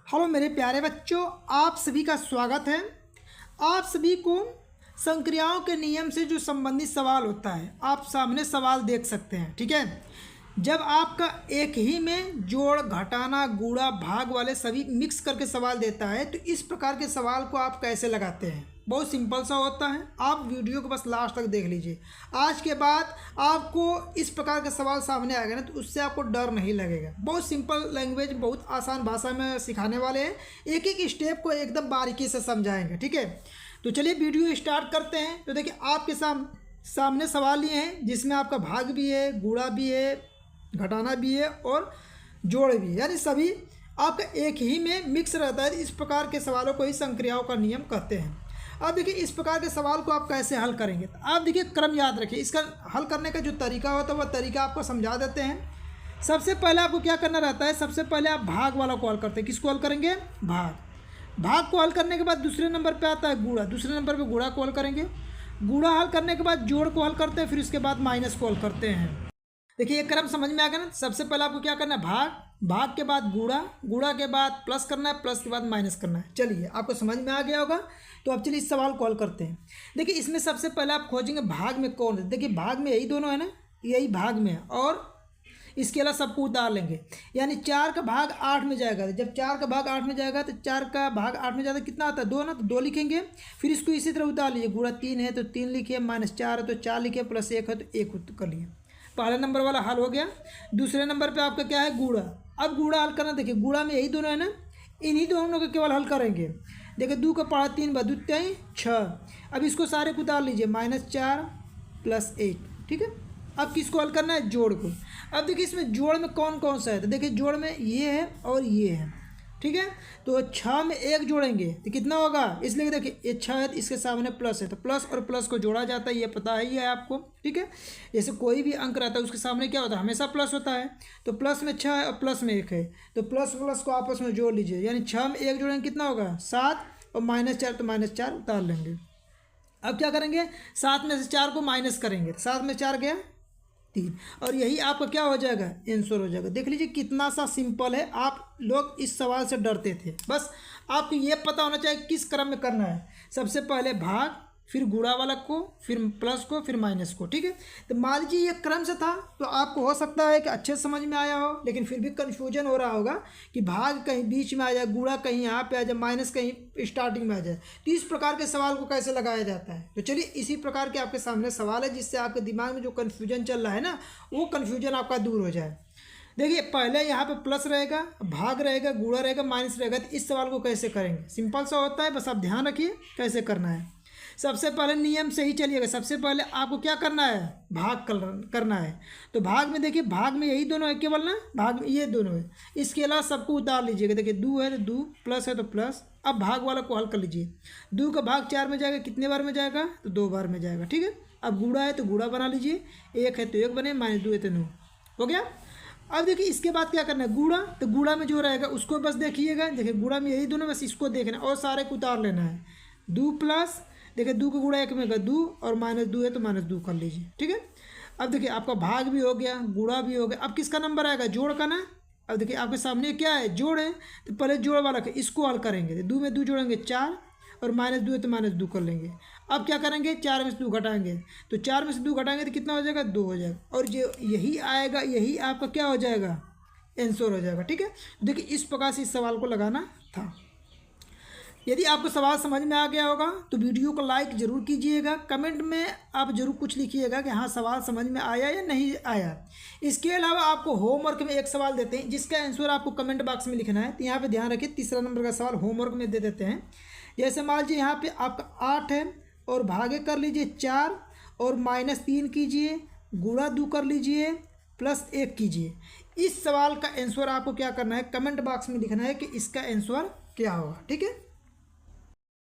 Hello मेरे प्यारे बच्चों, आप सभी का स्वागत है। आप सभी को संक्रियाओं के नियम से जो संबंधित सवाल होता है, आप सामने सवाल देख सकते हैं। ठीक है, जब आपका एक ही में जोड़, घटाना, गुणा, भाग वाले सभी मिक्स करके सवाल देता है तो इस प्रकार के सवाल को आप कैसे लगाते हैं, बहुत सिंपल सा होता है। आप वीडियो को बस लास्ट तक देख लीजिए। आज के बाद आपको इस प्रकार के सवाल सामने आएगा ना तो उससे आपको डर नहीं लगेगा। बहुत सिंपल लैंग्वेज, बहुत आसान भाषा में सिखाने वाले हैं। एक एक स्टेप को एकदम बारीकी से समझाएंगे। ठीक है, तो चलिए वीडियो स्टार्ट करते हैं। तो देखिए आपके सामने सवाल लिए हैं जिसमें आपका भाग भी है, गुणा भी है, घटाना भी है और जोड़ भी है, यानी सभी आपका एक ही में मिक्स रहता है। इस प्रकार के सवालों को ही संक्रियाओं का नियम कहते हैं। अब देखिए इस प्रकार के सवाल को आप कैसे हल करेंगे, तो आप देखिए क्रम याद रखिए। इसका हल करने का जो तरीका होता है वह तरीका आपको समझा देते हैं। सबसे पहले आपको क्या करना रहता है, सबसे पहले आप भाग वाला को हल करते हैं। किसको हल करेंगे? भाग को हल करने के बाद दूसरे नंबर पे आता है गुणा, दूसरे नंबर पे गुणा को हल करेंगे। गुणा हल करने के बाद जोड़ को हल करते हैं, फिर उसके बाद माइनस को हल करते हैं। देखिए ये क्रम समझ में आ गया ना। सबसे पहले आपको क्या करना है, भाग के बाद गुणा के बाद प्लस करना है, प्लस के बाद माइनस करना है। चलिए आपको समझ में आ गया होगा। तो अब चलिए इस सवाल को हल करते हैं। देखिए इसमें सबसे पहले आप खोजेंगे भाग में कौन है। देखिए भाग में यही दोनों है ना, यही भाग में है और इसके अलावा सबको उतार लेंगे, यानी 4 का भाग 8 में जाएगा। जब 4 का भाग 8 में जाएगा तो 4 का भाग 8 में जाता है, कितना आता है? 2 ना, तो 2 लिखेंगे। फिर इसको इसी तरह उतार लीजिए। गुणा 3 है तो 3 लिखिए, माइनस 4 है तो 4 लिखिए, प्लस 1 है तो 1 कर लिए। पहले नंबर वाला हल हो गया। दूसरे नंबर पे आपका क्या है? गुणा। अब गुणा हल करना, देखिए गुणा में यही दोनों है ना, इन्हीं दोनों को केवल हल करेंगे। देखिए 2 का पढ़ा 3 बदू 6। अब इसको सारे को उतार लीजिए, -4 प्लस 8। ठीक है, अब किसको हल करना है? जोड़ को। अब देखिए इसमें जोड़ में कौन कौन सा है, तो देखिए जोड़ में ये है और ये है। ठीक है, तो 6 में 1 जोड़ेंगे तो कितना होगा? इसलिए देखिए ये 6 है तो इसके सामने प्लस है, तो प्लस और प्लस को जोड़ा जाता है, ये पता ही है आपको। ठीक है, जैसे कोई भी अंक रहता है उसके सामने क्या होता है? हमेशा प्लस होता है। तो प्लस में 6 है और प्लस में 1 है, तो प्लस प्लस को आपस में जोड़ लीजिए, यानी 6 में 1 जोड़ेंगे कितना होगा? 7 और -4, तो -4 उतार लेंगे। अब क्या करेंगे? 7 में से 4 को माइनस करेंगे, 7 में 4 गया 3, और यही आपका क्या हो जाएगा? आंसर हो जाएगा। देख लीजिए कितना सा सिंपल है। आप लोग इस सवाल से डरते थे, बस आपको ये पता होना चाहिए किस क्रम में करना है। सबसे पहले भाग, फिर गुणा वाला को, फिर प्लस को, फिर माइनस को। ठीक है, तो मान लीजिए ये क्रम से था तो आपको हो सकता है कि अच्छे समझ में आया हो, लेकिन फिर भी कन्फ्यूजन हो रहा होगा कि भाग कहीं बीच में आ जाए, गुणा कहीं यहाँ पे आ जाए, माइनस कहीं स्टार्टिंग में आ जाए। तो इस प्रकार के सवाल को कैसे लगाया जाता है, तो चलिए इसी प्रकार के आपके सामने सवाल है जिससे आपके दिमाग में जो कन्फ्यूजन चल रहा है ना, वो कन्फ्यूजन आपका दूर हो जाए। देखिए पहले यहाँ पे प्लस रहेगा, भाग रहेगा, गुणा रहेगा, माइनस रहेगा। तो इस सवाल को कैसे करेंगे? सिंपल सा होता है, बस आप ध्यान रखिए कैसे करना है। सबसे पहले नियम से ही चलिएगा। सबसे पहले आपको क्या करना है? भाग करना है। तो भाग में देखिए, भाग में यही दोनों है केवल ना, भाग में ये दोनों है। इसके अलावा सबको उतार लीजिएगा। देखिए 2 है तो 2, प्लस है तो प्लस। अब भाग वाला को हल कर लीजिए। 2 का भाग 4 में जाएगा, कितने बार में जाएगा? तो 2 बार में जाएगा। ठीक है, अब गुणा है तो गुणा बना लीजिए, 1 है तो 1 बने, -2 है तो 9 हो गया। अब देखिए इसके बाद क्या करना है? गुणा, तो गुणा में जो रहेगा उसको बस देखिएगा। देखिए गुणा में यही दोनों, बस इसको देखना और सारे को उतार लेना है। 2 प्लस, देखिए 2 का गुणा 1 में 2 और -2 है तो -2 कर लीजिए। ठीक है, अब देखिए आपका भाग भी हो गया, गुणा भी हो गया। अब किसका नंबर आएगा? जोड़ का ना। अब देखिए आपके सामने क्या है? जोड़ है, तो पहले जोड़ वाला का इसको हल करेंगे। 2 में 2 जोड़ेंगे 4 और -2 है तो -2 कर लेंगे। अब क्या करेंगे? 4 में से 2 घटाएंगे, तो 4 में से 2 घटाएंगे तो कितना हो जाएगा? 2 हो जाएगा। और जो यही आएगा यही आपका क्या हो जाएगा? आंसर हो जाएगा। ठीक है, देखिए इस प्रकार से इस सवाल को लगाना था। यदि आपको सवाल समझ में आ गया होगा तो वीडियो को लाइक ज़रूर कीजिएगा। कमेंट में आप ज़रूर कुछ लिखिएगा कि हाँ सवाल समझ में आया या नहीं आया। इसके अलावा आपको होमवर्क में एक सवाल देते हैं जिसका आंसर आपको कमेंट बॉक्स में लिखना है। तो यहाँ पे ध्यान रखिए, तीसरा नंबर का सवाल होमवर्क में दे देते हैं। जैसे मान लीजिए यहाँ पे आपका 8 है और भागे कर लीजिए 4 और -3 कीजिए, गुणा 2 कर लीजिए, प्लस 1 कीजिए। इस सवाल का आंसर आपको क्या करना है? कमेंट बॉक्स में लिखना है कि इसका आंसर क्या होगा। ठीक है।